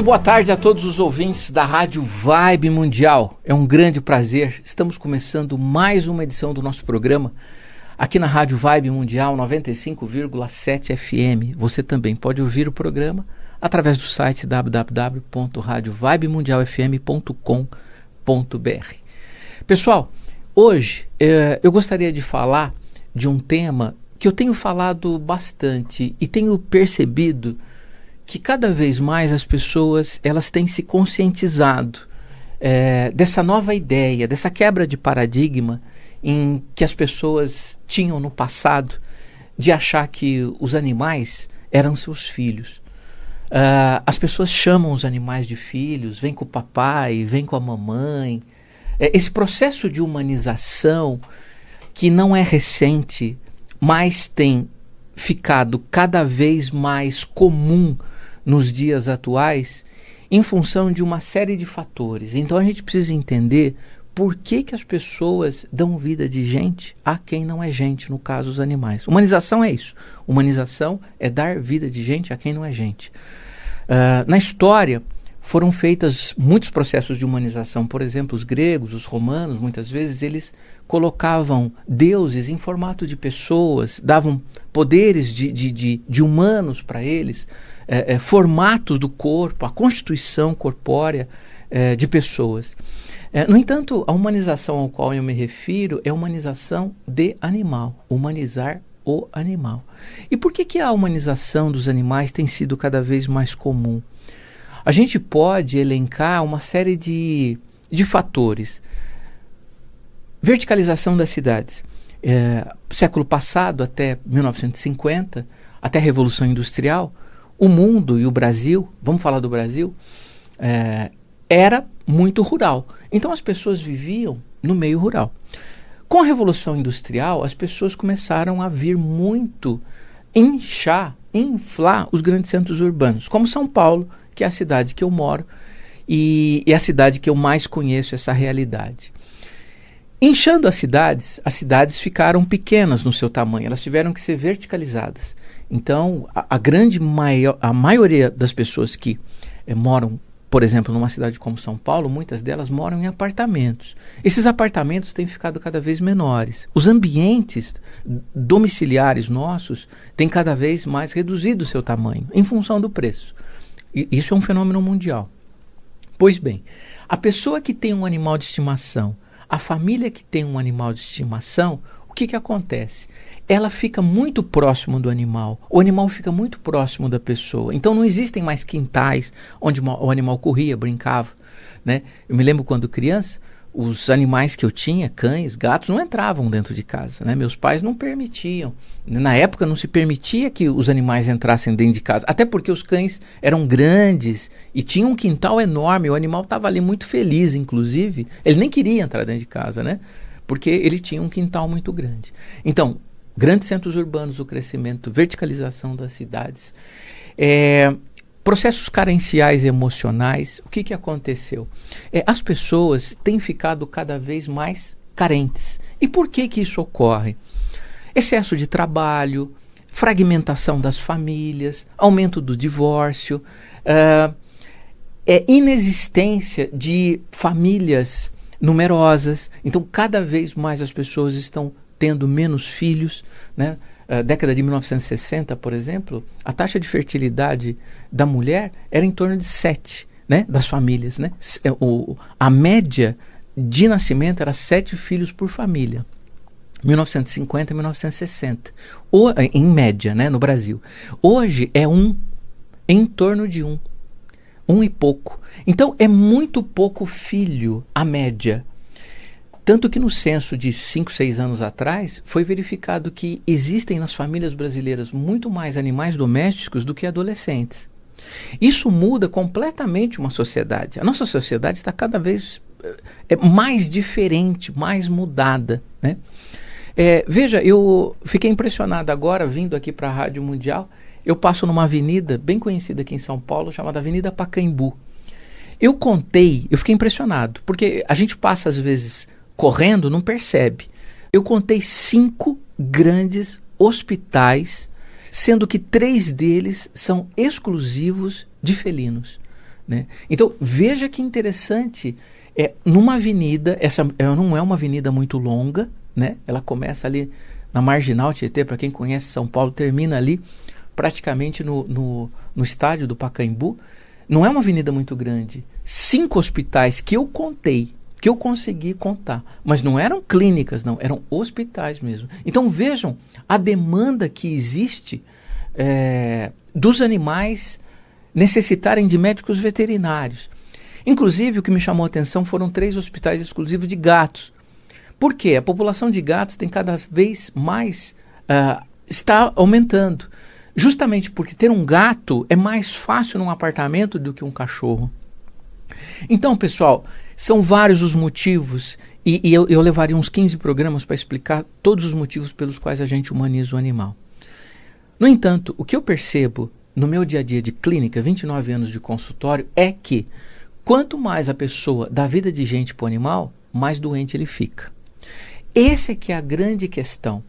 boa tarde a todos os ouvintes da Rádio Vibe Mundial. É um grande prazer. Estamos começando mais uma edição do nosso programa aqui na Rádio Vibe Mundial 95,7 FM. Você também pode ouvir o programa através do site www.radiovibemundialfm.com.br. Pessoal, hoje eu gostaria de falar de um tema que eu tenho falado bastante e tenho percebido que cada vez mais as pessoas elas têm se conscientizado dessa nova ideia, dessa quebra de paradigma em que as pessoas tinham no passado de achar que os animais eram seus filhos. As pessoas chamam os animais de filhos, vem com o papai, vem com a mamãe. Esse processo de humanização que não é recente, mas tem ficado cada vez mais comum nos dias atuais, em função de uma série de fatores. Então a gente precisa entender por que as pessoas dão vida de gente a quem não é gente, no caso os animais. Humanização é isso. Humanização é dar vida de gente a quem não é gente. Na história foram feitos muitos processos de humanização. Por exemplo, os gregos, os romanos, muitas vezes eles colocavam deuses em formato de pessoas, davam poderes de humanos para eles, formatos do corpo, a constituição corpórea de pessoas. No entanto, a humanização ao qual eu me refiro é a humanização de animal, humanizar o animal. E por que a humanização dos animais tem sido cada vez mais comum? A gente pode elencar uma série de fatores. Verticalização das cidades. Século passado, até 1950, até a Revolução Industrial, o mundo e o Brasil, vamos falar do Brasil, era muito rural. Então as pessoas viviam no meio rural. Com a Revolução Industrial, as pessoas começaram a vir muito inflar os grandes centros urbanos, como São Paulo, que é a cidade que eu moro e é a cidade que eu mais conheço essa realidade. Inchando as cidades ficaram pequenas no seu tamanho, elas tiveram que ser verticalizadas. Então, a maioria das pessoas que moram, por exemplo, numa cidade como São Paulo, muitas delas moram em apartamentos. Esses apartamentos têm ficado cada vez menores. Os ambientes domiciliares nossos têm cada vez mais reduzido o seu tamanho, em função do preço. E isso é um fenômeno mundial. Pois bem, a pessoa que tem um animal de estimação, a família que tem um animal de estimação, o que acontece? Ela fica muito próximo do animal, o animal fica muito próximo da pessoa. Então não existem mais quintais onde o animal corria, brincava, né? Eu me lembro quando criança, os animais que eu tinha, cães, gatos, não entravam dentro de casa, né? Meus pais não permitiam. Na época não se permitia que os animais entrassem dentro de casa, até porque os cães eram grandes e tinham um quintal enorme, o animal estava ali muito feliz, inclusive. Ele nem queria entrar dentro de casa, né? Porque ele tinha um quintal muito grande. Então, grandes centros urbanos, o crescimento, verticalização das cidades, processos carenciais emocionais. O que aconteceu? As pessoas têm ficado cada vez mais carentes. E por que isso ocorre? Excesso de trabalho, fragmentação das famílias, aumento do divórcio, inexistência de famílias numerosas. Então, cada vez mais as pessoas estão tendo menos filhos, né? Década de 1960, por exemplo, a taxa de fertilidade da mulher era em torno de 7, né, das famílias, né? A média de nascimento era 7 filhos por família. 1950 e 1960. Em média, né, no Brasil. Hoje é em torno de 1 e pouco. Então é muito pouco filho a média. Tanto que no censo de 5, 6 anos atrás, foi verificado que existem nas famílias brasileiras muito mais animais domésticos do que adolescentes. Isso muda completamente uma sociedade. A nossa sociedade está cada vez mais diferente, mais mudada, né? Veja, eu fiquei impressionado agora, vindo aqui para a Rádio Mundial. Eu passo numa avenida bem conhecida aqui em São Paulo, chamada Avenida Pacaembu. Eu fiquei impressionado, porque a gente passa às vezes correndo, não percebe. Eu contei 5 grandes hospitais, sendo que 3 deles são exclusivos de felinos. né? Então, veja que interessante, numa avenida, essa não é uma avenida muito longa, né? Ela começa ali na Marginal Tietê, para quem conhece São Paulo, termina ali praticamente no estádio do Pacaembu. Não é uma avenida muito grande. 5 hospitais que eu contei, que eu consegui contar, mas não eram clínicas, não, eram hospitais mesmo. Então vejam a demanda que existe dos animais necessitarem de médicos veterinários. Inclusive, o que me chamou a atenção foram 3 hospitais exclusivos de gatos. Por quê? A população de gatos tem cada vez mais, está aumentando. Justamente porque ter um gato é mais fácil num apartamento do que um cachorro. Então, pessoal, são vários os motivos, e eu levaria uns 15 programas para explicar todos os motivos pelos quais a gente humaniza o animal. No entanto, o que eu percebo no meu dia a dia de clínica, 29 anos de consultório, é que quanto mais a pessoa dá vida de gente para o animal, mais doente ele fica. Essa é que é a grande questão.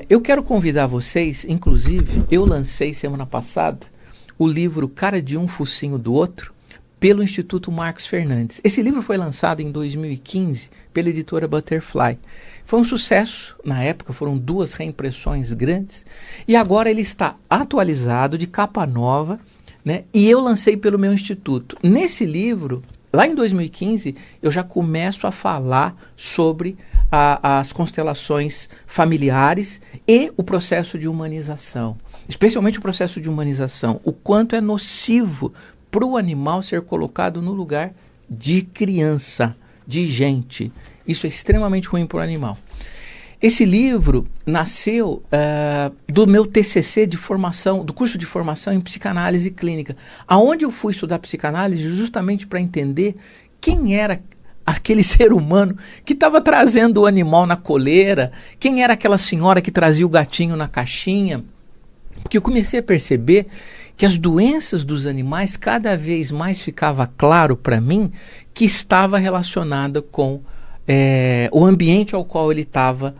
Eu quero convidar vocês, inclusive, eu lancei semana passada o livro Cara de Um, Focinho do Outro, pelo Instituto Marcos Fernandes. Esse livro foi lançado em 2015 pela editora Butterfly. Foi um sucesso na época, foram 2 reimpressões grandes, e agora ele está atualizado, de capa nova, né? E eu lancei pelo meu instituto. Nesse livro, lá em 2015, eu já começo a falar sobre as constelações familiares e o processo de humanização. Especialmente o processo de humanização. O quanto é nocivo para o animal ser colocado no lugar de criança, de gente. Isso é extremamente ruim para o animal. Esse livro nasceu do meu TCC de formação, do curso de formação em psicanálise clínica, aonde eu fui estudar psicanálise justamente para entender quem era aquele ser humano que estava trazendo o animal na coleira, quem era aquela senhora que trazia o gatinho na caixinha, porque eu comecei a perceber que as doenças dos animais cada vez mais ficava claro para mim que estava relacionada com o ambiente ao qual ele estava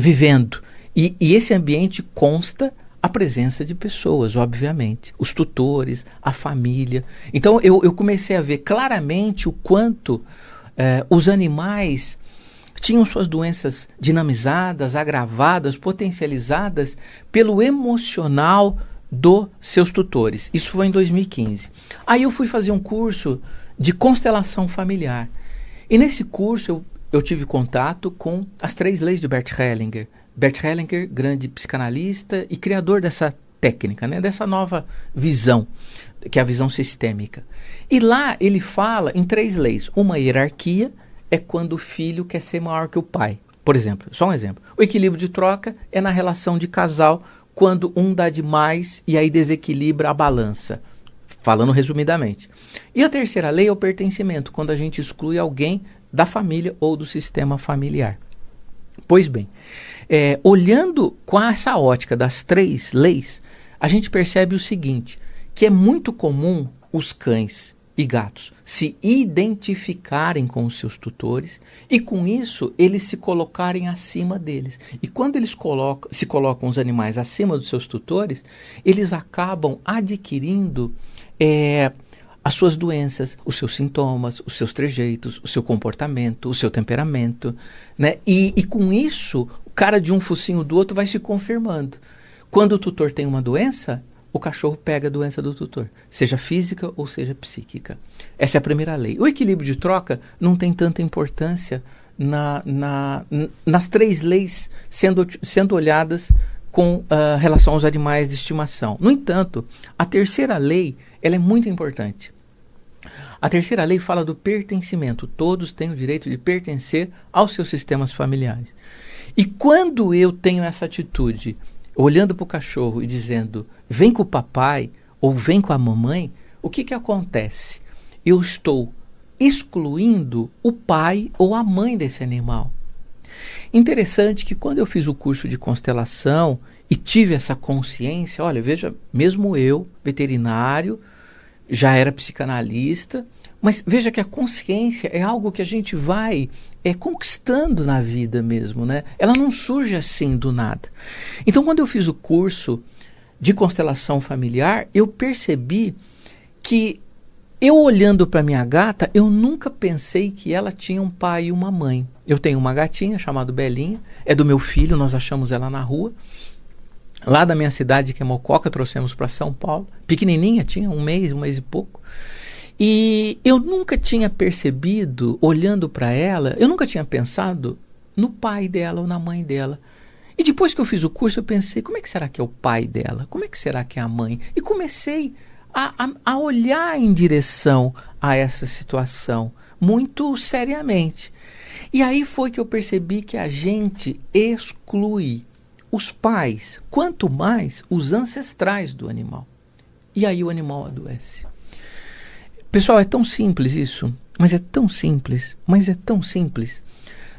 vivendo. E esse ambiente consta a presença de pessoas, obviamente, os tutores, a família. Então eu comecei a ver claramente o quanto os animais tinham suas doenças dinamizadas, agravadas, potencializadas pelo emocional dos seus tutores. Isso foi em 2015. Aí eu fui fazer um curso de constelação familiar. E nesse curso eu tive contato com as 3 leis de Bert Hellinger. Bert Hellinger, grande psicanalista e criador dessa técnica, né, dessa nova visão, que é a visão sistêmica. E lá ele fala em 3 leis. Uma hierarquia é quando o filho quer ser maior que o pai. Por exemplo, só um exemplo. O equilíbrio de troca é na relação de casal, quando um dá demais e aí desequilibra a balança. Falando resumidamente. E a 3ª lei é o pertencimento, quando a gente exclui alguém da família ou do sistema familiar. Pois bem, olhando com essa ótica das 3 leis, a gente percebe o seguinte, que é muito comum os cães e gatos se identificarem com os seus tutores e com isso eles se colocarem acima deles. E quando eles se colocam os animais acima dos seus tutores, eles acabam adquirindo as suas doenças, os seus sintomas, os seus trejeitos, o seu comportamento, o seu temperamento, né? E com isso, o cara de um focinho do outro vai se confirmando. Quando o tutor tem uma doença, o cachorro pega a doença do tutor, seja física ou seja psíquica. Essa é a primeira lei. O equilíbrio de troca não tem tanta importância nas 3 leis sendo olhadas com relação aos animais de estimação. No entanto, a 3ª lei ela é muito importante. A 3ª lei fala do pertencimento. Todos têm o direito de pertencer aos seus sistemas familiares. E quando eu tenho essa atitude, olhando para o cachorro e dizendo, vem com o papai ou vem com a mamãe, o que acontece? Eu estou excluindo o pai ou a mãe desse animal. Interessante que quando eu fiz o curso de constelação e tive essa consciência, olha, veja, mesmo eu, veterinário, já era psicanalista, mas veja que a consciência é algo que a gente vai conquistando na vida mesmo, né? Ela não surge assim do nada. Então, quando eu fiz o curso de constelação familiar, eu percebi que Eu olhando para minha gata, eu nunca pensei que ela tinha um pai e uma mãe. Eu tenho uma gatinha chamada Belinha, é do meu filho, nós achamos ela na rua. Lá da minha cidade, que é Mococa, trouxemos para São Paulo. Pequenininha, tinha um mês e pouco. E eu nunca tinha percebido, olhando para ela, eu nunca tinha pensado no pai dela ou na mãe dela. E depois que eu fiz o curso, eu pensei, como é que será que é o pai dela? Como é que será que é a mãe? E comecei a olhar em direção a essa situação, muito seriamente. E aí foi que eu percebi que a gente exclui os pais, quanto mais os ancestrais do animal. E aí o animal adoece. Pessoal, é tão simples isso, mas é tão simples,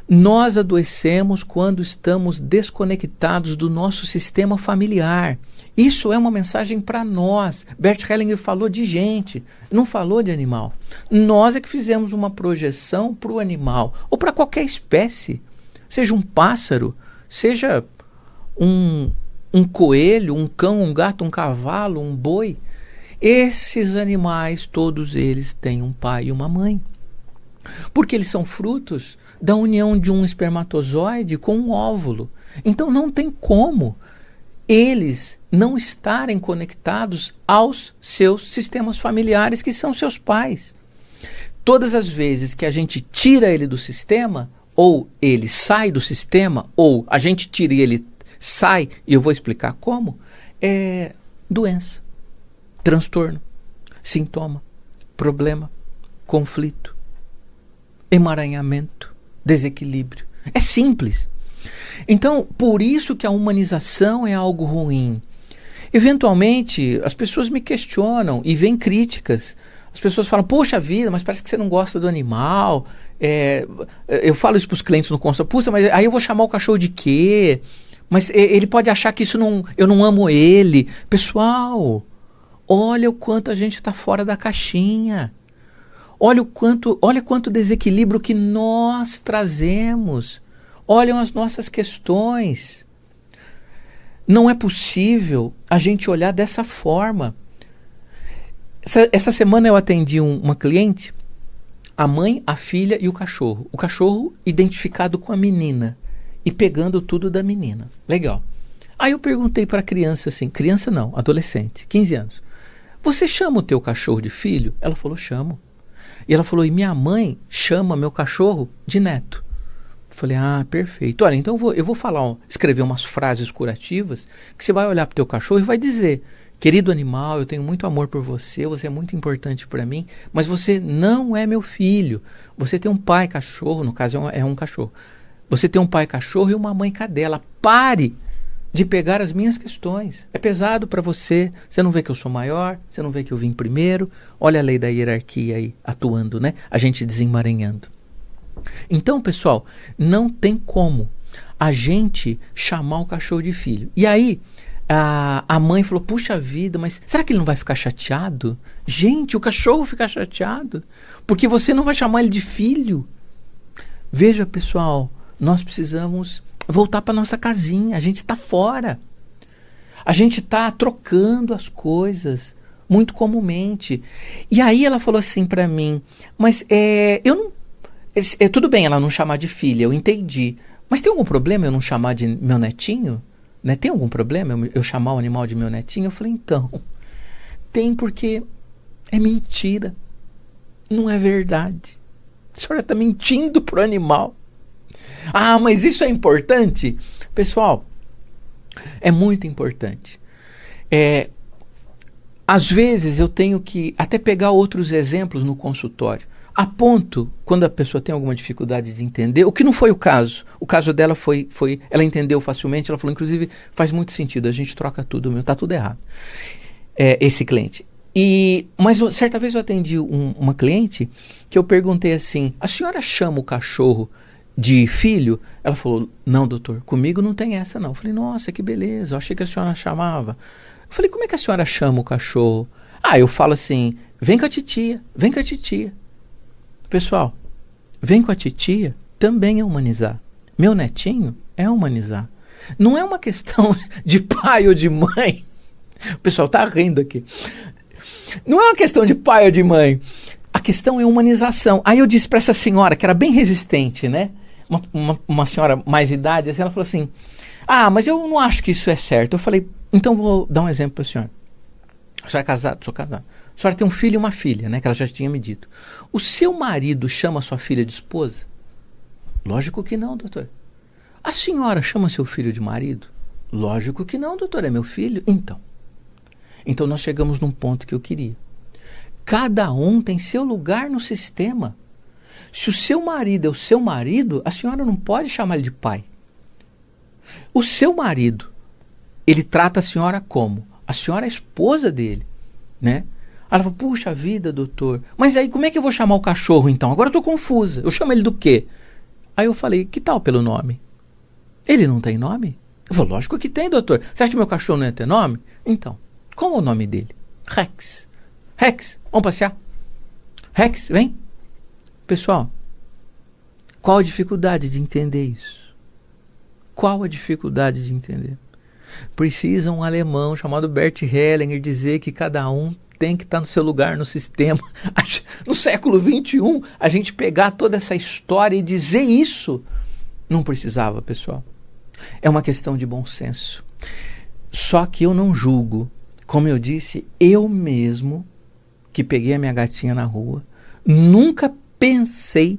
Nós adoecemos quando estamos desconectados do nosso sistema familiar. Isso é uma mensagem para nós. Bert Hellinger falou de gente, não falou de animal. Nós é que fizemos uma projeção para o animal, ou para qualquer espécie. Seja um pássaro, seja um coelho, um cão, um gato, um cavalo, um boi. Esses animais, todos eles têm um pai e uma mãe. Porque eles são frutos da união de um espermatozoide com um óvulo. Então não tem como eles não estarem conectados aos seus sistemas familiares, que são seus pais. Todas as vezes que a gente tira ele do sistema, ou ele sai do sistema, ou a gente tira e ele sai, e eu vou explicar como, é doença, transtorno, sintoma, problema, conflito, emaranhamento, desequilíbrio. É simples. Então, por isso que a humanização é algo ruim. Eventualmente, as pessoas me questionam e vêm críticas. As pessoas falam, poxa vida, mas parece que você não gosta do animal. Eu falo isso para os clientes no consultório, puxa, mas aí eu vou chamar o cachorro de quê? Mas ele pode achar que eu não amo ele. Pessoal, olha o quanto a gente está fora da caixinha. Olha quanto desequilíbrio que nós trazemos. Olham as nossas questões. Não é possível a gente olhar dessa forma. Essa semana eu atendi uma cliente, a mãe, a filha e o cachorro. O cachorro identificado com a menina e pegando tudo da menina. Legal. Aí eu perguntei para a criança assim, criança não, adolescente, 15 anos. Você chama o teu cachorro de filho? Ela falou, chamo. E ela falou, e minha mãe chama meu cachorro de neto. Eu falei, perfeito. Olha, então eu vou escrever umas frases curativas que você vai olhar para o teu cachorro e vai dizer, querido animal, eu tenho muito amor por você, você é muito importante para mim, mas você não é meu filho. Você tem um pai cachorro, no caso é um cachorro. Você tem um pai cachorro e uma mãe cadela. Pare de pegar as minhas questões. É pesado para você. Você não vê que eu sou maior? Você não vê que eu vim primeiro? Olha a lei da hierarquia aí atuando, né? A gente desemaranhando. Então, pessoal, não tem como a gente chamar o cachorro de filho. E aí, a mãe falou, puxa vida, mas será que ele não vai ficar chateado? Gente, o cachorro fica chateado porque você não vai chamar ele de filho. Veja, pessoal, nós precisamos voltar para nossa casinha. A gente está fora. A gente está trocando as coisas muito comumente. E aí ela falou assim para mim, mas eu não... tudo bem ela não chamar de filha, eu entendi. Mas tem algum problema eu não chamar de meu netinho? Né? Tem algum problema eu chamar o animal de meu netinho? Eu falei, então, tem, porque é mentira. Não é verdade. A senhora está mentindo pro animal. Mas isso é importante? Pessoal, é muito importante. Às vezes eu tenho que até pegar outros exemplos no consultório. A ponto, quando a pessoa tem alguma dificuldade de entender, o que não foi o caso. O caso dela foi ela entendeu facilmente, ela falou, inclusive, faz muito sentido, a gente troca tudo, tá tudo errado. Esse cliente. Mas certa vez eu atendi uma cliente que eu perguntei assim, a senhora chama o cachorro de filho? Ela falou, não, doutor, comigo não tem essa não. Eu falei, nossa, que beleza, eu achei que a senhora chamava. Eu falei, como é que a senhora chama o cachorro? Eu falo assim, vem com a titia, vem com a titia. Pessoal, vem com a titia também é humanizar. Meu netinho é humanizar. Não é uma questão de pai ou de mãe. O pessoal está rindo aqui. Não é uma questão de pai ou de mãe. A questão é humanização. Aí eu disse para essa senhora, que era bem resistente, né? Uma senhora mais idade, assim, ela falou assim, mas eu não acho que isso é certo. Eu falei, então vou dar um exemplo para a senhora. A senhora é casada? Sou casado. A senhora tem um filho e uma filha, né? Que ela já tinha me dito. O seu marido chama sua filha de esposa? Lógico que não, doutor. A senhora chama seu filho de marido? Lógico que não, doutor. É meu filho. Então nós chegamos num ponto que eu queria. Cada um tem seu lugar no sistema. Se o seu marido é o seu marido, a senhora não pode chamar ele de pai. O seu marido, ele trata a senhora como? A senhora é a esposa dele, né? Ela falou, puxa vida, doutor, mas aí como é que eu vou chamar o cachorro então? Agora eu estou confusa. Eu chamo ele do quê? Aí eu falei, que tal pelo nome? Ele não tem nome? Eu falei, lógico que tem, doutor. Você acha que meu cachorro não ia ter nome? Então, qual é o nome dele? Rex. Rex, vamos passear? Rex, vem. Pessoal, qual a dificuldade de entender isso? Qual a dificuldade de entender? Precisa um alemão chamado Bert Hellinger dizer que cada um tem que estar no seu lugar no sistema. No século XXI, a gente pegar toda essa história e dizer isso, não precisava, pessoal. É uma questão de bom senso. Só que eu não julgo. Como eu disse, eu mesmo, que peguei a minha gatinha na rua, nunca pensei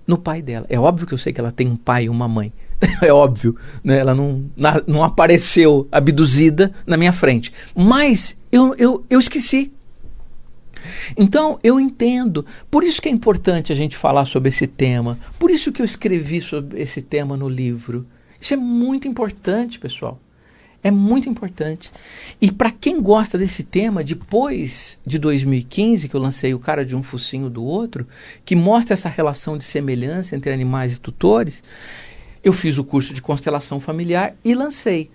no pai dela. É óbvio que eu sei que ela tem um pai e uma mãe. É óbvio, né? Ela não apareceu abduzida na minha frente. Mas eu esqueci. Então, eu entendo. Por isso que é importante a gente falar sobre esse tema. Por isso que eu escrevi sobre esse tema no livro. Isso é muito importante, pessoal. É muito importante. E para quem gosta desse tema, depois de 2015, que eu lancei O Cara de um Focinho do Outro, que mostra essa relação de semelhança entre animais e tutores, eu fiz o curso de constelação familiar e lancei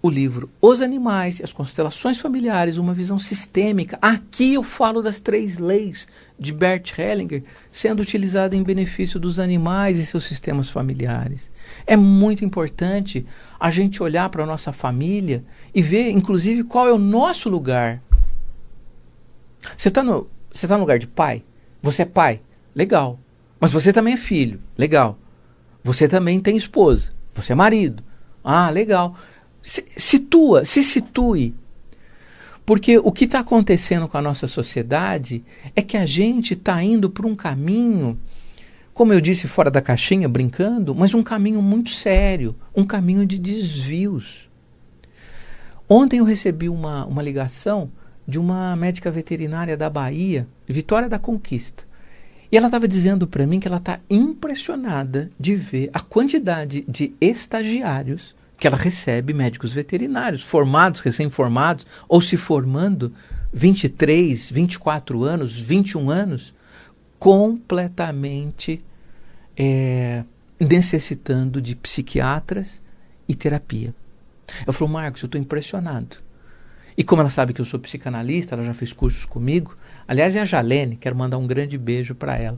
o livro Os Animais e as Constelações Familiares, uma visão sistêmica. Aqui eu falo das 3 leis de Bert Hellinger sendo utilizada em benefício dos animais e seus sistemas familiares. É muito importante a gente olhar para a nossa família e ver, inclusive, qual é o nosso lugar. Você está no lugar de pai? Você é pai? Legal. Mas você também é filho? Legal. Você também tem esposa? Você é marido? Ah, legal. Se situe. Porque o que está acontecendo com a nossa sociedade é que a gente está indo por um caminho, como eu disse, fora da caixinha, brincando, mas um caminho muito sério, um caminho de desvios. Ontem eu recebi uma ligação de uma médica veterinária da Bahia, Vitória da Conquista. E ela estava dizendo para mim que ela está impressionada de ver a quantidade de estagiários que ela recebe, médicos veterinários, formados, recém-formados, ou se formando, 23, 24 anos, 21 anos, completamente necessitando de psiquiatras e terapia. Eu falei, Marcos, eu estou impressionado. E como ela sabe que eu sou psicanalista, ela já fez cursos comigo. Aliás, é a Jalene, quero mandar um grande beijo para ela.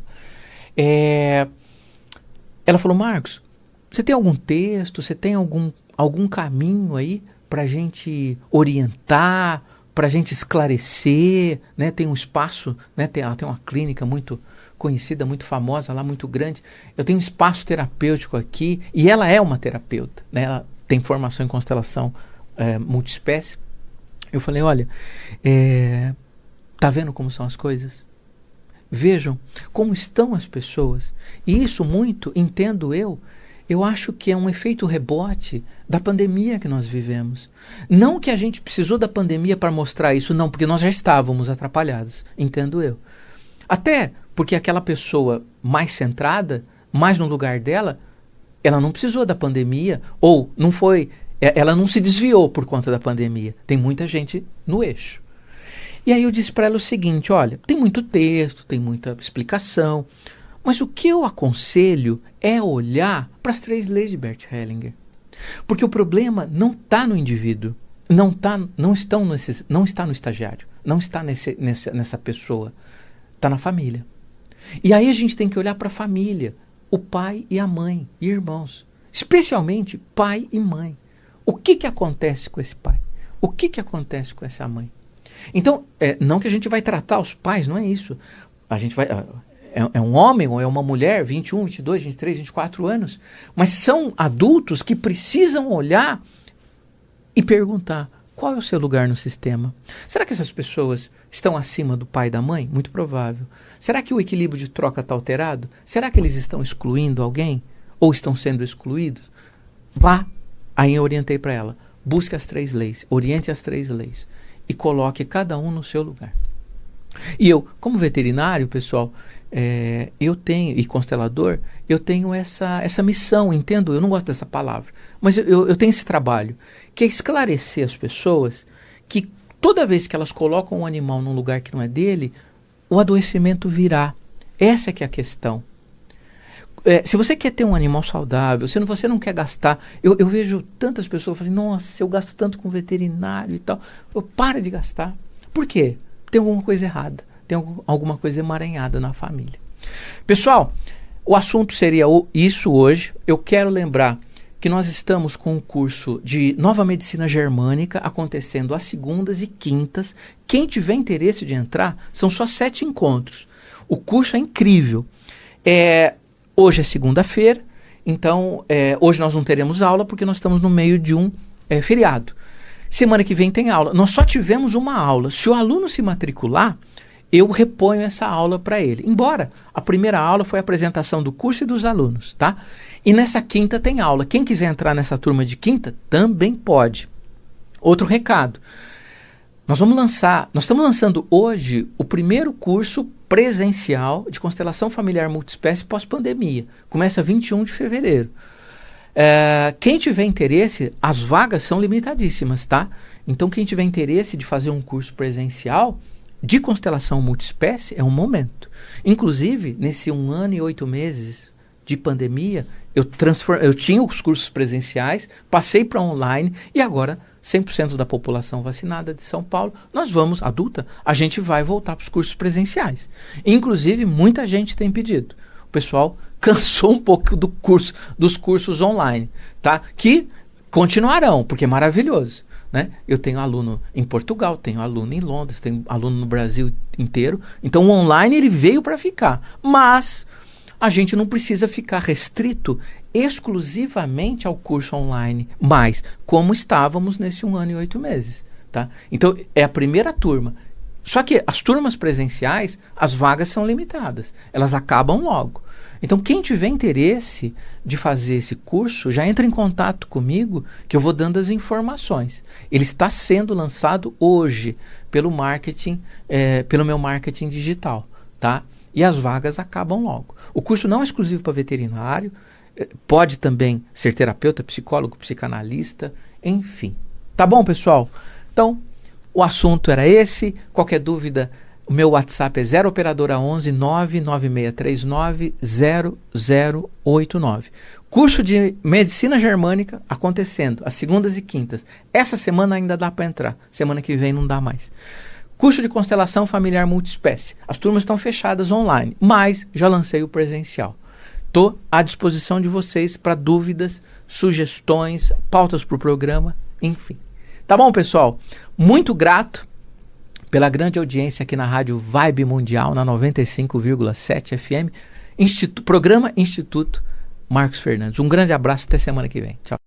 Ela falou, Marcos, você tem algum texto, você tem algum caminho aí para a gente orientar, para a gente esclarecer, né? Tem um espaço, né? Ela tem uma clínica muito conhecida, muito famosa lá, muito grande. Eu tenho um espaço terapêutico aqui e ela é uma terapeuta, né? Ela tem formação em constelação multiespécie. Eu falei, olha, tá vendo como são as coisas? Vejam como estão as pessoas. E isso muito, entendo eu acho que é um efeito rebote da pandemia que nós vivemos. Não que a gente precisou da pandemia para mostrar isso, não, porque nós já estávamos atrapalhados, entendo eu. Até porque aquela pessoa mais centrada, mais no lugar dela, ela não precisou da pandemia, ou não foi, ela não se desviou por conta da pandemia. Tem muita gente no eixo. E aí eu disse para ela o seguinte, olha, tem muito texto, tem muita explicação, mas o que eu aconselho é olhar para as 3 leis de Bert Hellinger. Porque o problema não está no indivíduo, não está no estagiário, não está nessa pessoa, está na família. E aí a gente tem que olhar para a família, o pai e a mãe e irmãos, especialmente pai e mãe. O que acontece com esse pai? O que acontece com essa mãe? Então, não que a gente vai tratar os pais, não é isso. A gente vai... É um homem ou é uma mulher, 21, 22, 23, 24 anos, mas são adultos que precisam olhar e perguntar: qual é o seu lugar no sistema? Será que essas pessoas estão acima do pai e da mãe? Muito provável. Será que o equilíbrio de troca está alterado? Será que eles estão excluindo alguém? Ou estão sendo excluídos? Vá. Aí eu orientei para ela: busque as 3 leis, oriente as 3 leis e coloque cada um no seu lugar. E eu, como veterinário, pessoal, eu tenho, e constelador, eu tenho essa missão, entendo? Eu não gosto dessa palavra, mas eu tenho esse trabalho, que é esclarecer as pessoas que toda vez que elas colocam um animal num lugar que não é dele, o adoecimento virá. Essa é que é a questão. Se você quer ter um animal saudável, se você não quer gastar... Eu vejo tantas pessoas falando: nossa, eu gasto tanto com veterinário e tal. Para de gastar. Por quê? Tem alguma coisa errada, tem alguma coisa emaranhada na família. Pessoal, o assunto seria isso hoje. Eu quero lembrar que nós estamos com um curso de Nova Medicina Germânica acontecendo às segundas e quintas. Quem tiver interesse de entrar, são só 7 encontros. O curso é incrível. Hoje é segunda-feira, então hoje nós não teremos aula porque nós estamos no meio de um feriado. Semana que vem tem aula. Nós só tivemos uma aula. Se o aluno se matricular, eu reponho essa aula para ele. Embora a primeira aula foi a apresentação do curso e dos alunos, tá? E nessa quinta tem aula. Quem quiser entrar nessa turma de quinta, também pode. Outro recado. Nós estamos lançando hoje o primeiro curso presencial de constelação familiar multiespécie pós-pandemia. Começa 21 de fevereiro. Quem tiver interesse, as vagas são limitadíssimas, tá? Então, quem tiver interesse de fazer um curso presencial de constelação multiespécie, é um momento. Inclusive, nesse 1 ano e 8 meses de pandemia, eu tinha os cursos presenciais, passei para online e agora 100% da população vacinada de São Paulo, nós vamos, adulta, a gente vai voltar para os cursos presenciais. Inclusive, muita gente tem pedido. O pessoal cansou um pouco dos cursos online, tá? Que continuarão, porque é maravilhoso, né? Eu tenho aluno em Portugal, tenho aluno em Londres, tenho aluno no Brasil inteiro. Então o online ele veio para ficar, mas a gente não precisa ficar restrito exclusivamente ao curso online, mas como estávamos nesse 1 ano e 8 meses, tá? Então é a primeira turma. Só que as turmas presenciais, as vagas são limitadas, elas acabam logo. Então, quem tiver interesse de fazer esse curso, já entra em contato comigo, que eu vou dando as informações. Ele está sendo lançado hoje pelo marketing, pelo meu marketing digital, tá? E as vagas acabam logo. O curso não é exclusivo para veterinário, pode também ser terapeuta, psicólogo, psicanalista, enfim. Tá bom, pessoal? Então, o assunto era esse. Qualquer dúvida, o meu WhatsApp é 0 operadora 11 99639 0089. Curso de Medicina Germânica acontecendo às segundas e quintas. Essa semana ainda dá para entrar. Semana que vem não dá mais. Curso de Constelação Familiar Multiespécie. As turmas estão fechadas online, mas já lancei o presencial. Estou à disposição de vocês para dúvidas, sugestões, pautas para o programa, enfim. Tá bom, pessoal? Muito grato pela grande audiência aqui na Rádio Vibe Mundial, na 95,7 FM, programa Instituto Marcos Fernandes. Um grande abraço, até semana que vem. Tchau.